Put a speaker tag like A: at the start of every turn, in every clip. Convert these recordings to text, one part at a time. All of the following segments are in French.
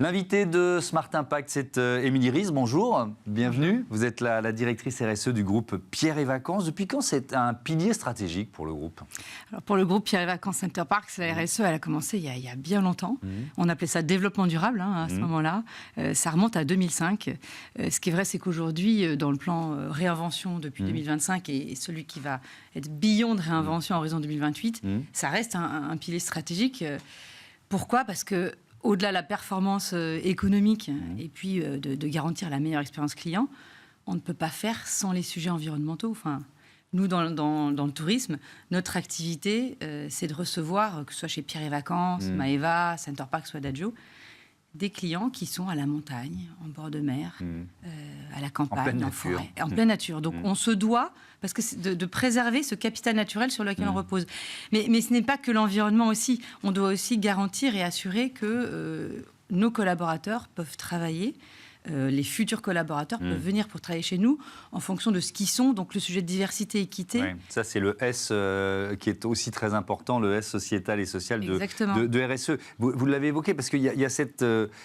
A: L'invité de Smart Impact, c'est Émilie Ries. Bonjour, bienvenue. Vous êtes la directrice RSE du groupe Pierre et Vacances. Depuis quand c'est un pilier stratégique pour le groupe?
B: Alors pour le groupe Pierre et Vacances Center Parcs, la RSE, elle a commencé il y a bien longtemps. On appelait ça développement durable à ce moment-là. Ça remonte à 2005. Ce qui est vrai, c'est qu'aujourd'hui, dans le plan réinvention depuis 2025 et celui qui va être beyond de réinvention en horizon 2028, ça reste un pilier stratégique. Pourquoi? Parce que au-delà de la performance économique et puis de garantir la meilleure expérience client, on ne peut pas faire sans les sujets environnementaux. Enfin, nous, dans le tourisme, notre activité, c'est de recevoir, que ce soit chez Pierre et Vacances, Maeva, Center Parcs ou Adagio, des clients qui sont à la montagne, en bord de mer, à la campagne, en forêt, en pleine nature. Donc on se doit, parce que de préserver ce capital naturel sur lequel on repose. Mais ce n'est pas que l'environnement aussi. On doit aussi garantir et assurer que nos collaborateurs peuvent travailler. Les futurs collaborateurs peuvent venir pour travailler chez nous en fonction de ce qu'ils sont. Donc le sujet de diversité, équité.
A: Ouais, ça, c'est le S qui est aussi très important, le S sociétal et social de RSE. Vous l'avez évoqué parce qu'il y a cette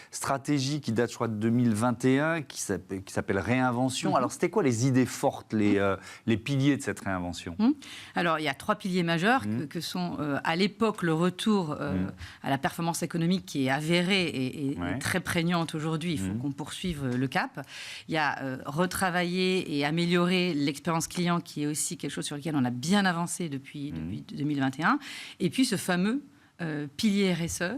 A: stratégie qui date, je crois, de 2021 qui s'appelle Réinvention. Alors, c'était quoi les idées fortes, les piliers de cette réinvention?
B: Alors, il y a 3 piliers majeurs que sont, à l'époque, le retour à la performance économique qui est avérée et très prégnante aujourd'hui. Il faut qu'on poursuive le cap. Il y a retravailler et améliorer l'expérience client qui est aussi quelque chose sur lequel on a bien avancé depuis 2021. Et puis ce fameux pilier RSE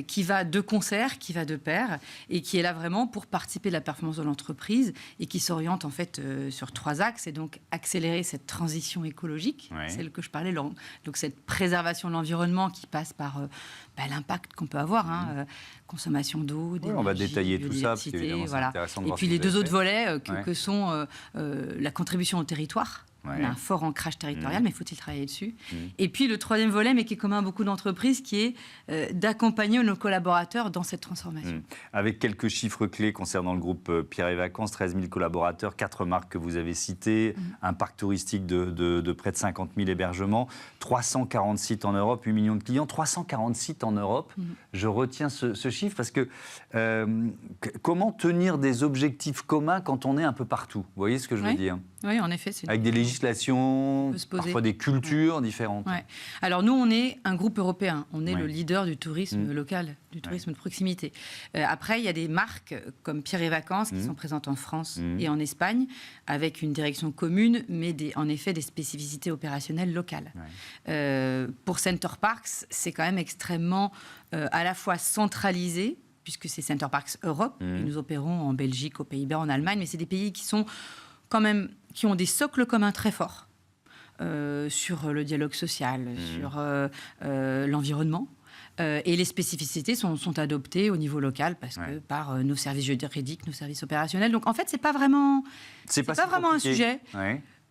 B: qui va de concert, qui va de pair et qui est là vraiment pour participer de la performance de l'entreprise et qui s'oriente en fait sur 3 axes et donc accélérer cette transition écologique, celle que je parlais, donc cette préservation de l'environnement qui passe par l'impact qu'on peut avoir, consommation d'eau, d'énergie,
A: on va détailler tout ça, parce qu'évidemment, c'est intéressant de voir.
B: Et puis les 2 autres volets que sont la contribution au territoire. On a un fort ancrage territorial, mais faut-il travailler dessus? Et puis le 3e volet, mais qui est commun à beaucoup d'entreprises, qui est d'accompagner nos collaborateurs dans cette transformation.
A: Avec quelques chiffres clés concernant le groupe Pierre et Vacances, 13 000 collaborateurs, 4 marques que vous avez citées, un parc touristique de près de 50 000 hébergements, 340 sites en Europe, 8 millions de clients, 340 sites en Europe. Je retiens ce chiffre parce que comment tenir des objectifs communs quand on est un peu partout? Vous voyez ce que je veux dire?
B: Oui, en effet.
A: Avec des législations, parfois des cultures différentes.
B: Alors nous, on est un groupe européen. On est le leader du tourisme local, du tourisme de proximité. Après, il y a des marques comme Pierre et Vacances qui sont présentes en France et en Espagne, avec une direction commune, mais en effet des spécificités opérationnelles locales. Pour Center Parcs, c'est quand même extrêmement à la fois centralisé, puisque c'est Center Parcs Europe. Nous opérons en Belgique, aux Pays-Bas, en Allemagne, mais c'est des pays qui sont quand même, qui ont des socles communs très forts sur le dialogue social, sur l'environnement. Et les spécificités sont adoptées au niveau local par nos services juridiques, nos services opérationnels. Donc en fait, c'est pas vraiment un sujet.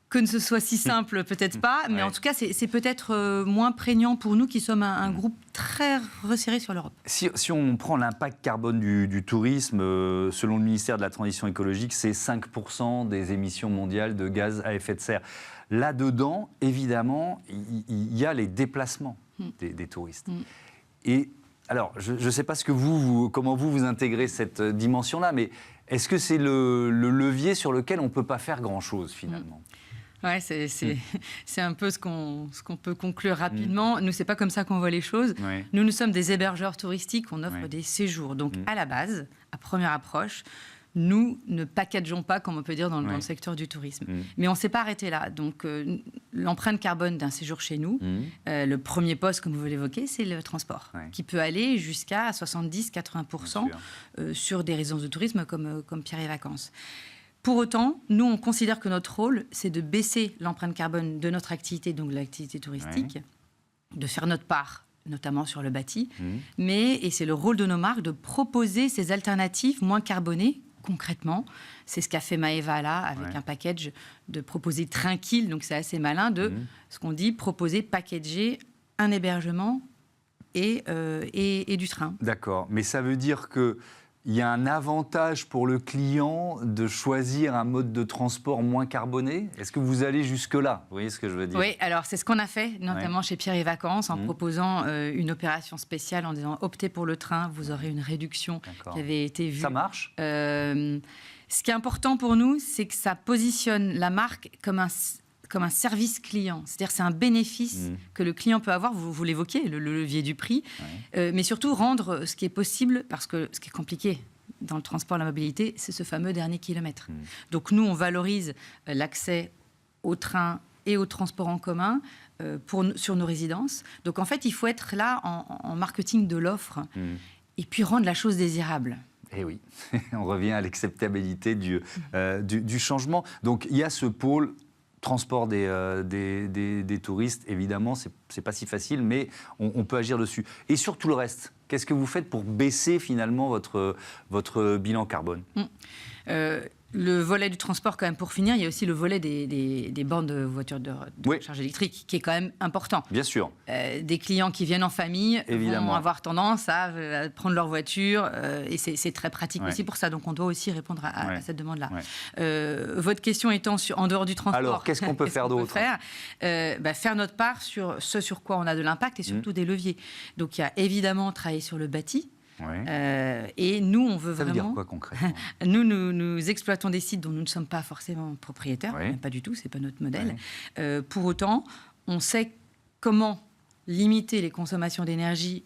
B: Que ce soit si simple, peut-être pas, mais en tout cas, c'est peut-être moins prégnant pour nous qui sommes un groupe très resserré sur l'Europe.
A: Si on prend l'impact carbone du tourisme, selon le ministère de la Transition écologique, c'est 5% des émissions mondiales de gaz à effet de serre. Là-dedans, évidemment, il y a les déplacements des touristes. Et alors, je ne sais pas comment vous intégrez cette dimension-là, mais est-ce que c'est le levier sur lequel on ne peut pas faire grand-chose, finalement?
B: Oui, c'est un peu ce qu'on peut conclure rapidement. Nous, c'est pas comme ça qu'on voit les choses. Nous sommes des hébergeurs touristiques, on offre des séjours. Donc, à la base, à première approche, nous ne packageons pas, comme on peut dire, dans le secteur du tourisme. Mais on ne s'est pas arrêté là. Donc, l'empreinte carbone d'un séjour chez nous, le premier poste, comme vous l'évoquez, c'est le transport, qui peut aller jusqu'à 70-80% sur des résidences de tourisme comme Pierre et Vacances. Pour autant, nous, on considère que notre rôle, c'est de baisser l'empreinte carbone de notre activité, donc de l'activité touristique, de faire notre part, notamment sur le bâti, et c'est le rôle de nos marques de proposer ces alternatives moins carbonées, concrètement. C'est ce qu'a fait Maeva là, avec un package de proposer tranquille, donc c'est assez malin, de ce qu'on dit, proposer, packager un hébergement et du train.
A: D'accord, mais ça veut dire que il y a un avantage pour le client de choisir un mode de transport moins carboné? Est-ce que vous allez jusque-là? Vous voyez ce que je veux dire?
B: Oui, alors c'est ce qu'on a fait, notamment chez Pierre et Vacances, en proposant une opération spéciale en disant optez pour le train, vous aurez une réduction qui avait été vue.
A: Ça marche?
B: Ce qui est important pour nous, c'est que ça positionne la marque comme un service client. C'est-à-dire c'est un bénéfice que le client peut avoir, vous l'évoquez, le levier du prix, mais surtout rendre ce qui est possible, parce que ce qui est compliqué dans le transport et la mobilité, c'est ce fameux dernier kilomètre. Donc nous, on valorise l'accès au train et au transport en commun sur nos résidences. Donc en fait, il faut être là en marketing de l'offre et puis rendre la chose désirable.
A: Eh oui, on revient à l'acceptabilité du changement. Donc il y a ce pôle transport des touristes, évidemment, c'est pas si facile, mais on peut agir dessus. Et sur tout le reste, qu'est-ce que vous faites pour baisser finalement votre bilan carbone?
B: Le volet du transport, quand même, pour finir, il y a aussi le volet des bornes de voitures de recharge électrique, qui est quand même important.
A: Bien sûr.
B: Des clients qui viennent en famille vont avoir tendance à prendre leur voiture, et c'est très pratique aussi pour ça. Donc on doit aussi répondre à cette demande-là. Votre question étant en dehors du transport.
A: Alors, qu'est-ce qu'on peut faire d'autre?
B: Faire notre part sur ce sur quoi on a de l'impact et surtout des leviers. Donc il y a évidemment travailler sur le bâti. Et nous, on veut vraiment...
A: Ça veut dire quoi concrètement?
B: Nous exploitons des sites dont nous ne sommes pas forcément propriétaires, pas du tout, c'est pas notre modèle. Pour autant, on sait comment limiter les consommations d'énergie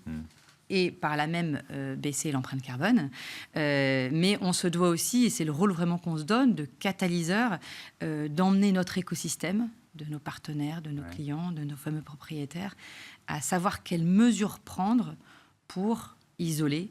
B: et par là même baisser l'empreinte carbone. Mais on se doit aussi, et c'est le rôle vraiment qu'on se donne, de catalyseur, d'emmener notre écosystème, de nos partenaires, de nos clients, de nos fameux propriétaires, à savoir quelles mesures prendre pour isolé,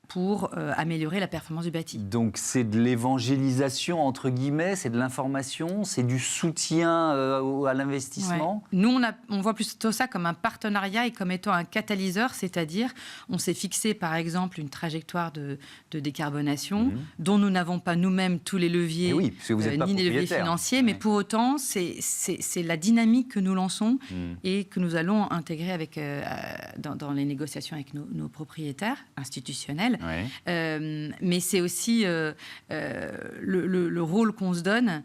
B: pour améliorer la performance du bâti.
A: Donc c'est de l'évangélisation, entre guillemets, c'est de l'information, c'est du soutien à l'investissement.
B: Nous, on voit plutôt ça comme un partenariat et comme étant un catalyseur, c'est-à-dire on s'est fixé par exemple une trajectoire de décarbonation dont nous n'avons pas nous-mêmes tous les leviers,
A: parce que vous êtes pas
B: ni les leviers financiers, mais pour autant c'est la dynamique que nous lançons et que nous allons intégrer dans les négociations avec nos propriétaires institutionnels. Mais c'est aussi le rôle qu'on se donne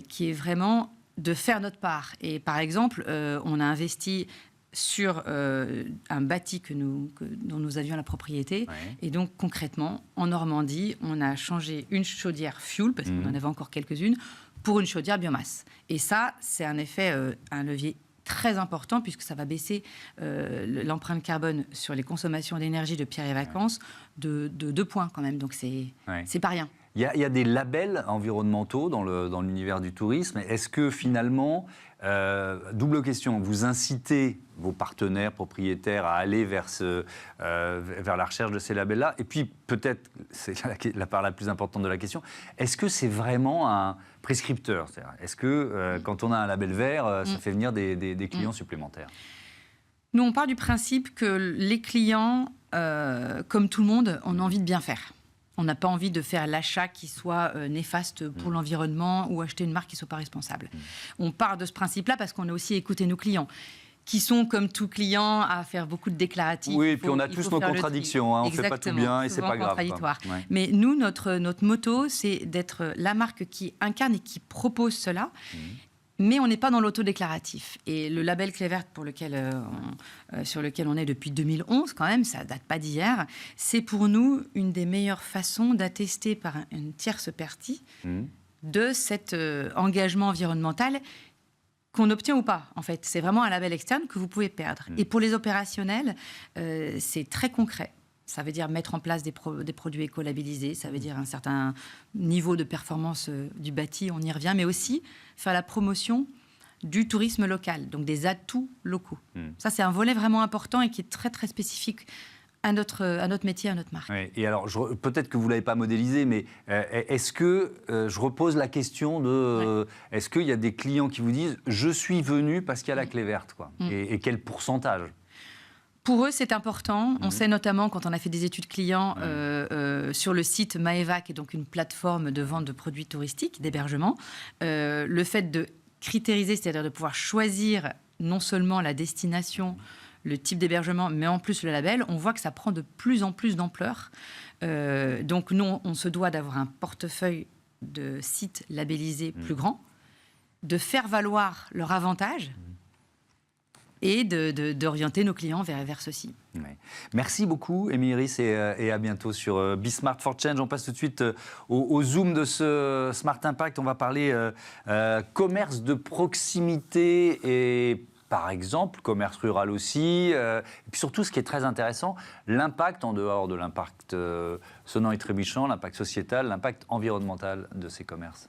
B: qui est vraiment de faire notre part. Et par exemple, on a investi sur un bâti dont nous avions la propriété. Et donc, concrètement, en Normandie, on a changé une chaudière fuel, parce qu'on en avait encore quelques-unes, pour une chaudière biomasse. Et ça, c'est un effet, un levier très important, puisque ça va baisser l'empreinte carbone sur les consommations d'énergie de Pierre et Vacances de 2 points quand même. Donc, c'est pas rien.
A: Il y a des labels environnementaux dans l'univers du tourisme. Est-ce que finalement, double question, vous incitez vos partenaires, propriétaires à aller vers la recherche de ces labels-là? Et puis peut-être, c'est la part la plus importante de la question, est-ce que c'est vraiment un prescripteur? Est-ce que quand on a un label vert, ça fait venir des clients supplémentaires?
B: Nous, on part du principe que les clients, comme tout le monde, ont envie de bien faire. On n'a pas envie de faire l'achat qui soit néfaste pour l'environnement ou acheter une marque qui ne soit pas responsable. On part de ce principe-là parce qu'on a aussi écouté nos clients, qui sont, comme tout client, à faire beaucoup de déclaratifs.
A: Oui, et puis on a tous nos contradictions. On ne fait pas tout bien et ce n'est pas grave.
B: Mais nous, notre motto, c'est d'être la marque qui incarne et qui propose cela. Mais on n'est pas dans l'autodéclaratif. Et le label Clé Verte sur lequel on est depuis 2011, quand même, ça ne date pas d'hier, c'est pour nous une des meilleures façons d'attester par une tierce partie de cet engagement environnemental qu'on obtient ou pas, en fait. C'est vraiment un label externe que vous pouvez perdre. Et pour les opérationnels, c'est très concret. Ça veut dire mettre en place des produits écolabellisés, ça veut dire un certain niveau de performance du bâti, on y revient, mais aussi faire la promotion du tourisme local, donc des atouts locaux. Ça, c'est un volet vraiment important et qui est très, très spécifique à notre métier, à notre marque.
A: Et alors, peut-être que vous ne l'avez pas modélisé, mais est-ce que, je repose la question de, est-ce qu'il y a des clients qui vous disent « je suis venu parce qu'il y a la clé verte » et quel pourcentage?
B: Pour eux, c'est important. On sait notamment, quand on a fait des études clients sur le site Maeva, qui est donc une plateforme de vente de produits touristiques, d'hébergement, le fait de critériser, c'est-à-dire de pouvoir choisir non seulement la destination, le type d'hébergement, mais en plus le label, on voit que ça prend de plus en plus d'ampleur Donc nous, on se doit d'avoir un portefeuille de sites labellisés plus grand, de faire valoir leur avantage et d'orienter nos clients vers ceci.
A: Ouais. Merci beaucoup, Émilie Ries, et à bientôt sur Be Smart for Change. On passe tout de suite au zoom de ce Smart Impact. On va parler commerce de proximité et, par exemple, commerce rural aussi. Et puis surtout, ce qui est très intéressant, l'impact, en dehors de l'impact sonnant et trébuchant, l'impact sociétal, l'impact environnemental de ces commerces.